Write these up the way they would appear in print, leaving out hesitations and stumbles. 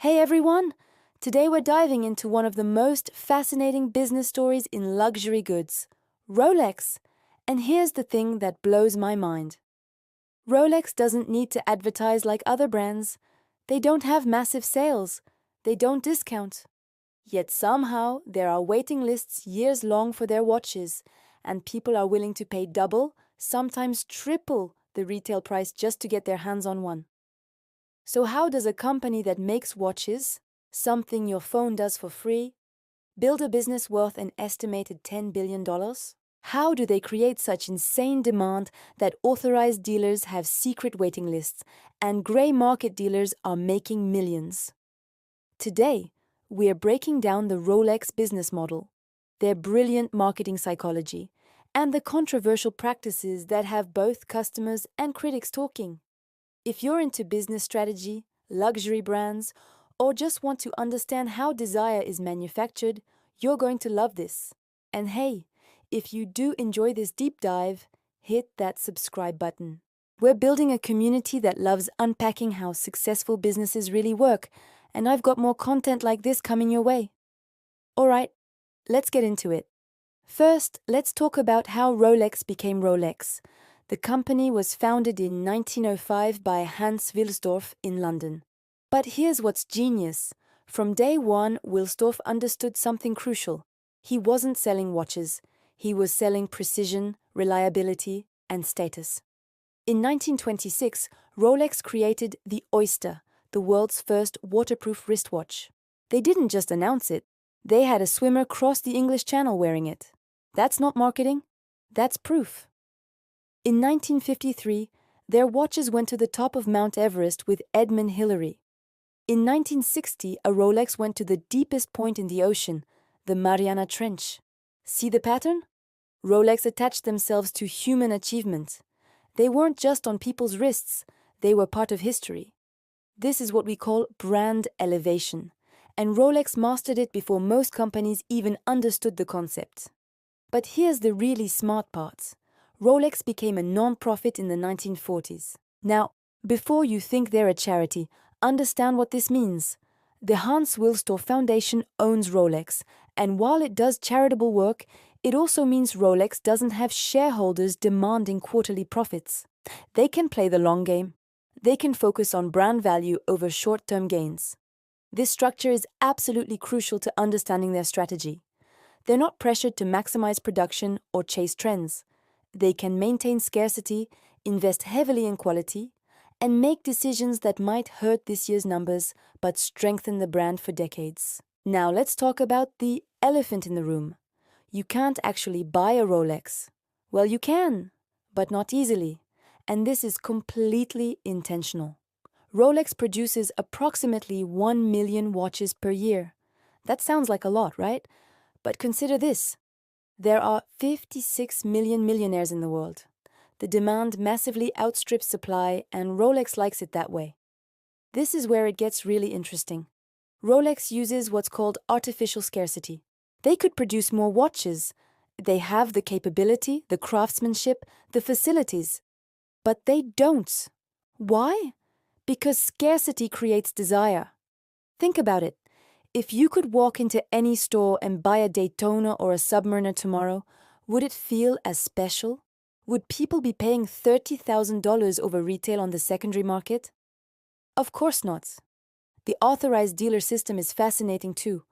Hey everyone! Today we're diving into one of the most fascinating business stories in luxury goods, Rolex. And here's the thing that blows my mind. Rolex doesn't need to advertise like other brands. They don't have massive sales. They don't discount. Yet somehow there are waiting lists years long for their watches, and people are willing to pay double, sometimes triple, the retail price just to get their hands on one. So how does a company that makes watches, something your phone does for free, build a business worth an estimated $10 billion? How do they create such insane demand that authorized dealers have secret waiting lists and gray market dealers are making millions? Today, we are breaking down the Rolex business model, their brilliant marketing psychology, and the controversial practices that have both customers and critics talking. If you're into business strategy, luxury brands, or just want to understand how desire is manufactured, you're going to love this. And hey, if you do enjoy this deep dive, hit that subscribe button. We're building a community that loves unpacking how successful businesses really work, and I've got more content like this coming your way. Alright, let's get into it. First, let's talk about how Rolex became Rolex. The company was founded in 1905 by Hans Wilsdorf in London. But here's what's genius. From day one, Wilsdorf understood something crucial. He wasn't selling watches. He was selling precision, reliability, and status. In 1926, Rolex created the Oyster, the world's first waterproof wristwatch. They didn't just announce it. They had a swimmer cross the English Channel wearing it. That's not marketing. That's proof. In 1953, their watches went to the top of Mount Everest with Edmund Hillary. In 1960, a Rolex went to the deepest point in the ocean, the Mariana Trench. See the pattern? Rolex attached themselves to human achievement. They weren't just on people's wrists, they were part of history. This is what we call brand elevation, and Rolex mastered it before most companies even understood the concept. But here's the really smart part. Rolex became a non-profit in the 1940s. Now, before you think they're a charity, understand what this means. The Hans Wilsdorf Foundation owns Rolex, and while it does charitable work, it also means Rolex doesn't have shareholders demanding quarterly profits. They can play the long game. They can focus on brand value over short-term gains. This structure is absolutely crucial to understanding their strategy. They're not pressured to maximize production or chase trends. They can maintain scarcity, invest heavily in quality, and make decisions that might hurt this year's numbers but strengthen the brand for decades. Now let's talk about the elephant in the room. You can't actually buy a Rolex. Well, you can, but not easily. And this is completely intentional. Rolex produces approximately 1 million watches per year. That sounds like a lot, right? But consider this. There are 56 million millionaires in the world. The demand massively outstrips supply, and Rolex likes it that way. This is where it gets really interesting. Rolex uses what's called artificial scarcity. They could produce more watches. They have the capability, the craftsmanship, the facilities. But they don't. Why? Because scarcity creates desire. Think about it. If you could walk into any store and buy a Daytona or a Submariner tomorrow, would it feel as special? Would people be paying $30,000 over retail on the secondary market? Of course not. The authorized dealer system is fascinating too.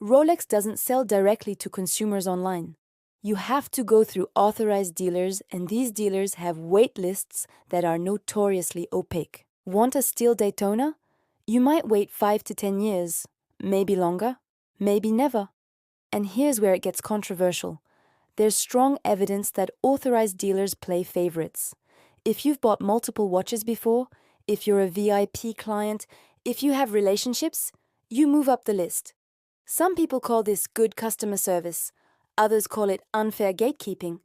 Rolex doesn't sell directly to consumers online. You have to go through authorized dealers, and these dealers have wait lists that are notoriously opaque. Want a steel Daytona? You might wait 5 to 10 years. Maybe longer, maybe never. And here's where it gets controversial. There's strong evidence that authorized dealers play favorites. If you've bought multiple watches before, if you're a VIP client, if you have relationships, you move up the list. Some people call this good customer service. Others call it unfair gatekeeping.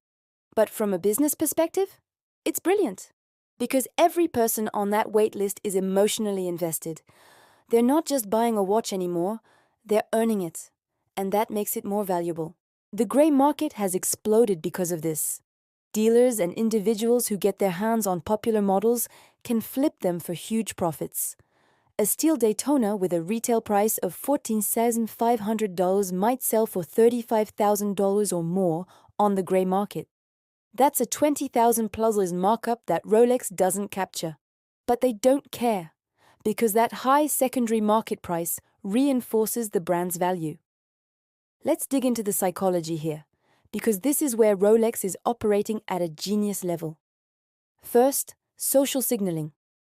But from a business perspective, it's brilliant. Because every person on that wait list is emotionally invested. They're not just buying a watch anymore, they're earning it, and that makes it more valuable. The gray market has exploded because of this. Dealers and individuals who get their hands on popular models can flip them for huge profits. A steel Daytona with a retail price of $14,500 might sell for $35,000 or more on the gray market. That's a $20,000 markup that Rolex doesn't capture. But they don't care, because that high secondary market price reinforces the brand's value. Let's dig into the psychology here, because this is where Rolex is operating at a genius level. First, social signaling.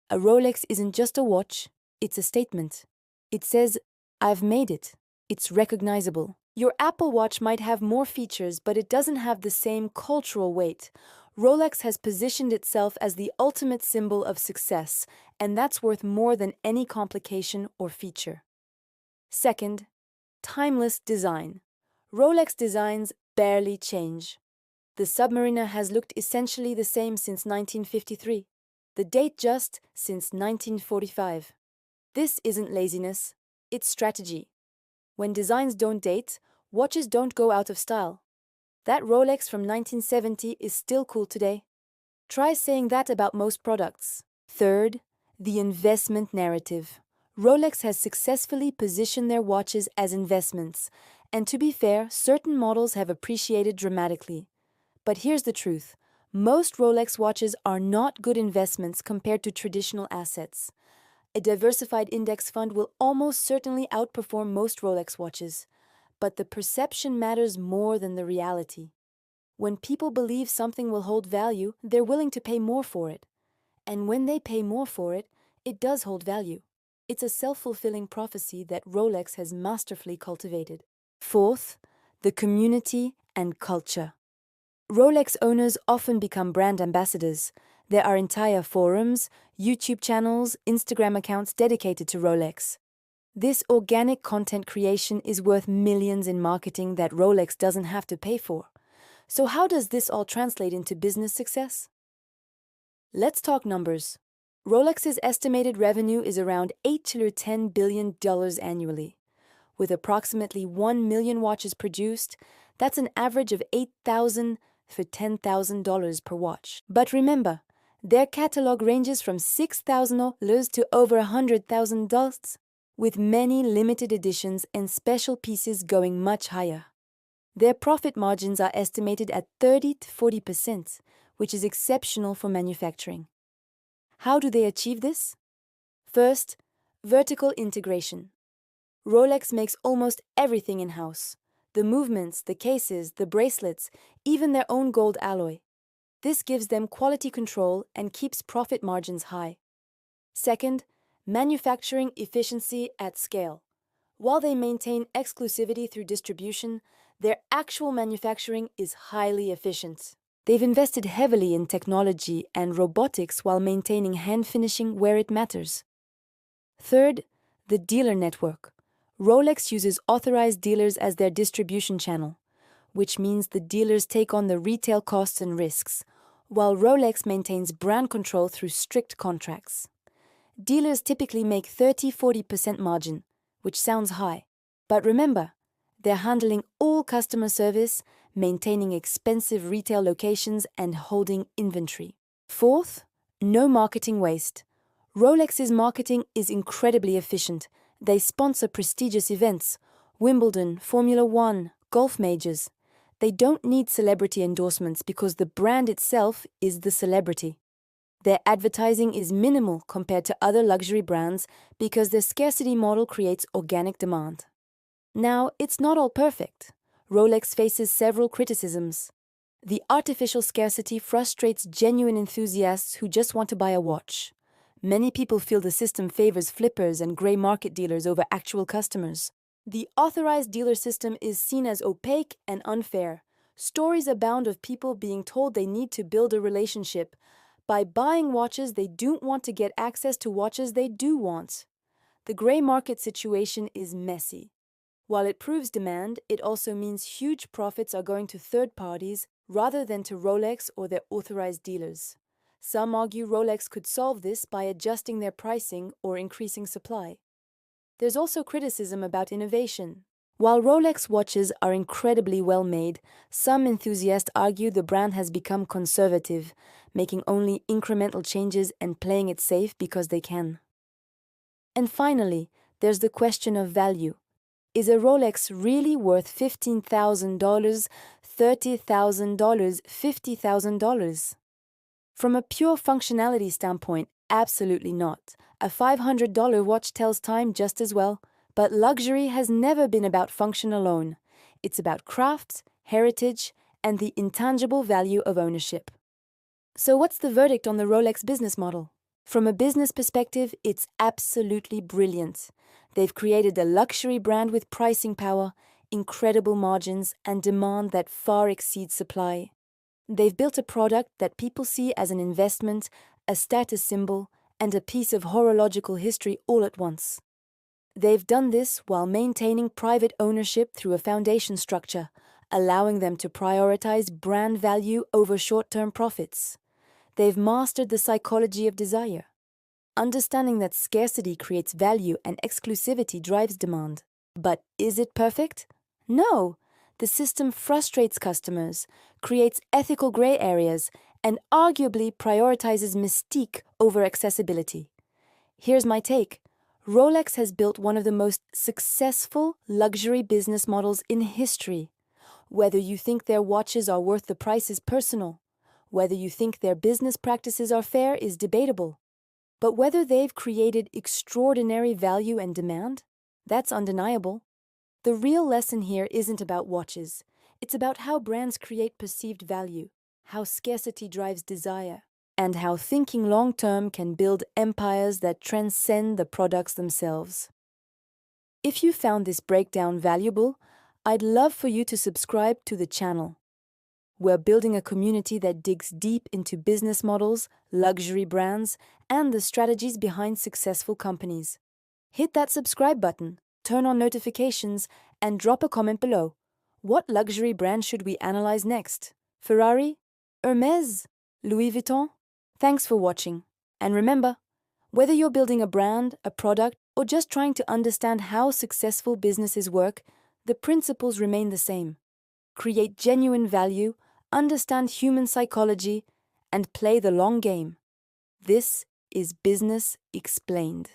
A Rolex isn't just a watch, it's a statement. It says, "I've made it." It's recognizable. Your Apple Watch might have more features, but it doesn't have the same cultural weight. Rolex has positioned itself as the ultimate symbol of success, and that's worth more than any complication or feature. Second, timeless design. Rolex designs barely change. The Submariner has looked essentially the same since 1953. The Datejust since 1945. This isn't laziness, it's strategy. When designs don't date, watches don't go out of style. That Rolex from 1970 is still cool today. Try saying that about most products. Third, the investment narrative. Rolex has successfully positioned their watches as investments, and to be fair, certain models have appreciated dramatically. But here's the truth. Most Rolex watches are not good investments compared to traditional assets. A diversified index fund will almost certainly outperform most Rolex watches, but the perception matters more than the reality. When people believe something will hold value, they're willing to pay more for it. And when they pay more for it, it does hold value. It's a self-fulfilling prophecy that Rolex has masterfully cultivated. Fourth, the community and culture. Rolex owners often become brand ambassadors. There are entire forums, YouTube channels, Instagram accounts dedicated to Rolex. This organic content creation is worth millions in marketing that Rolex doesn't have to pay for. So how does this all translate into business success? Let's talk numbers. Rolex's estimated revenue is around $8 to $10 billion annually. With approximately 1 million watches produced, that's an average of $8,000 for $10,000 per watch. But remember, their catalog ranges from $6,000 to over $100,000, with many limited editions and special pieces going much higher. Their profit margins are estimated at 30 to 40%, which is exceptional for manufacturing. How do they achieve this? First, vertical integration. Rolex makes almost everything in-house. The movements, the cases, the bracelets, even their own gold alloy. This gives them quality control and keeps profit margins high. Second, manufacturing efficiency at scale. While they maintain exclusivity through distribution, their actual manufacturing is highly efficient. They've invested heavily in technology and robotics while maintaining hand finishing where it matters. Third, the dealer network. Rolex uses authorized dealers as their distribution channel, which means the dealers take on the retail costs and risks, while Rolex maintains brand control through strict contracts. Dealers typically make 30–40% margin, which sounds high. But remember, they're handling all customer service, maintaining expensive retail locations, and holding inventory. Fourth, no marketing waste. Rolex's marketing is incredibly efficient. They sponsor prestigious events, Wimbledon, Formula One, golf majors. They don't need celebrity endorsements because the brand itself is the celebrity. Their advertising is minimal compared to other luxury brands because their scarcity model creates organic demand. Now, it's not all perfect. Rolex faces several criticisms. The artificial scarcity frustrates genuine enthusiasts who just want to buy a watch. Many people feel the system favors flippers and gray market dealers over actual customers. The authorized dealer system is seen as opaque and unfair. Stories abound of people being told they need to build a relationship. By buying watches they don't want to get access to watches they do want. The gray market situation is messy. While it proves demand, it also means huge profits are going to third parties rather than to Rolex or their authorized dealers. Some argue Rolex could solve this by adjusting their pricing or increasing supply. There's also criticism about innovation. While Rolex watches are incredibly well made, some enthusiasts argue the brand has become conservative, making only incremental changes and playing it safe because they can. And finally, there's the question of value. Is a Rolex really worth $15,000, $30,000, $50,000? From a pure functionality standpoint, absolutely not. A $500 watch tells time just as well, but luxury has never been about function alone. It's about craft, heritage, and the intangible value of ownership. So what's the verdict on the Rolex business model? From a business perspective, it's absolutely brilliant. They've created a luxury brand with pricing power, incredible margins, and demand that far exceeds supply. They've built a product that people see as an investment, a status symbol, and a piece of horological history all at once. They've done this while maintaining private ownership through a foundation structure, allowing them to prioritize brand value over short-term profits. They've mastered the psychology of desire, understanding that scarcity creates value and exclusivity drives demand. But is it perfect? No. The system frustrates customers, creates ethical gray areas, and arguably prioritizes mystique over accessibility. Here's my take. Rolex has built one of the most successful luxury business models in history. Whether you think their watches are worth the price is personal. Whether you think their business practices are fair is debatable. But whether they've created extraordinary value and demand, that's undeniable. The real lesson here isn't about watches. It's about how brands create perceived value, how scarcity drives desire, and how thinking long-term can build empires that transcend the products themselves. If you found this breakdown valuable, I'd love for you to subscribe to the channel. We're building a community that digs deep into business models, luxury brands, and the strategies behind successful companies. Hit that subscribe button, turn on notifications, and drop a comment below. What luxury brand should we analyze next? Ferrari? Hermès? Louis Vuitton? Thanks for watching. And remember, whether you're building a brand, a product, or just trying to understand how successful businesses work, the principles remain the same. Create genuine value, understand human psychology, and play the long game. This is Business Explained.